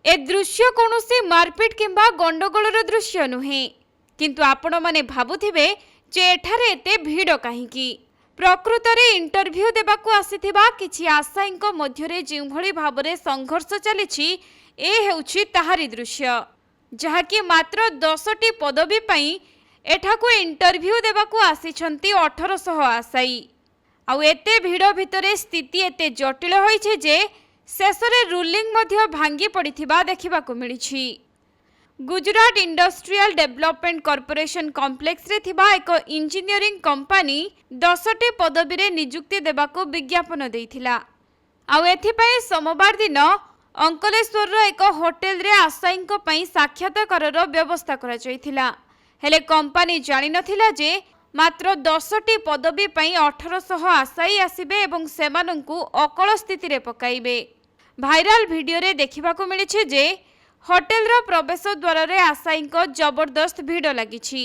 ए दृश्य कौनसी मारपीट किंबा गंडगोलर दृश्य नुहे किंतु आपण माने भाबुथिबे जे एठारे एते भीड़ काहींकी। प्रकृत रे इंटरव्यू देबाकू आसीथिबा किछि आशायींको मध्यरे जेउभଳି भाबरे संघर्ष चलिछि ए हेउछि ताहारी दृश्य, जहाकी मात्र 10टी पदवी पई एठाकू इंटरव्यू देबाकू आसीछंती 1800 आशायी। आउ एते भीड़ भितरे स्थिति एते जटिल होइछे जे शेषरे रूलिंग मध्य भांगी पड़िथिबा देखिबाकू मिलिछि। Gujarat industrial development corporation complex रे थिबा एक इंजीनियरिंग कंपनी 10टी पदवी रे नियुक्ति देबाकू विज्ञापन देइथिला। आउ एथिपई सोमवार दिन अंकलेश्वर एक होटेल रे आशायींको पई साक्षात्कारर व्यवस्था करा जायथिला। हेले कंपनी जानि नथिला जे मात्र 10टी पदवी पई 1800 आशायी आसिबे एवं सेमानंकु अकल स्थिति रे पकाइबे। भाइराल वीडियो रे देखिबाकू मिलिछि जे होटेल रो प्रवेश द्वार रे आशायींको जबरदस्त भीड़ लागिछि।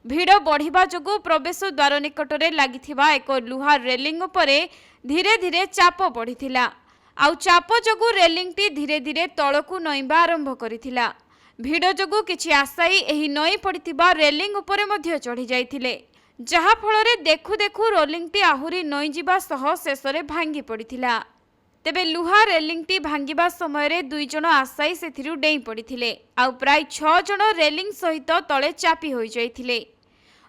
भीड़ बढ़िबा जोगु प्रवेश द्वार निकट रे लागिथिबा एक लुहा रेलिंग उपरे धीरे धीरे चाप पड़िथिला। आउ चाप जोगु रेलिंग टी धीरे धीरे तळकू नईबा आरंभ करिथिला। भीड़ जोगु किछि आशायी एही नई पड़िथिबा रेलिंग उपरे मध्य चढ़ी जाइथिले, जहा फଳରେ देखु देखु रोलिंग टी आहुरी नई जिबा सह शेषरे भांगी पड़िथिला। तेबे लुहा रेलिंग टी भांगिबा समय रे 2 जण आशायी सेथिरु डेई पड़िथिले। आउ प्राय 6 जण रेलिंग सहित तळे चापी होई जाइथिले।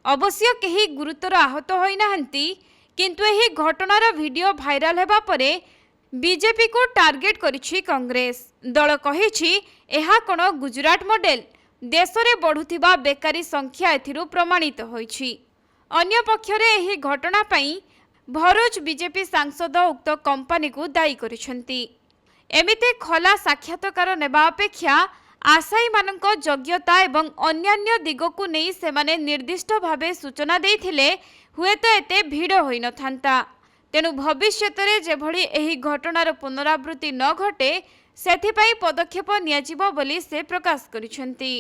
अवश्य केही गुरुतर आहत होई नाहंती, किंतु एही घटनार वीडियो भाइराल हेबा परे बीजेपी को टार्गेट करिछि कांग्रेस। दल कहिछि एहा कोन गुजरात मॉडल, देश रे बढ़ुथिबा बेकारी संख्या एथिरु प्रमाणित होइछि। अन्य पक्षरे एही घटना पई भरूच बीजेपी सांसद उक्त कंपनी को दायी करिसेंती। एमिते खला साक्षात्कार नेबा अपेक्षा आशायी मानक योग्यता एवं अन्यान्य दिगकू नहीं सेमाने निर्दिष्ट भावे सूचना देइथिले हुएत एते भीड़ होई नथांता। तेणु भविष्यत रे जेभଳି एही घटनार पुनरावृत्ति न घटे सेथिपई पदक्षेप नियाजिबो बोली से प्रकाश करिसेंती।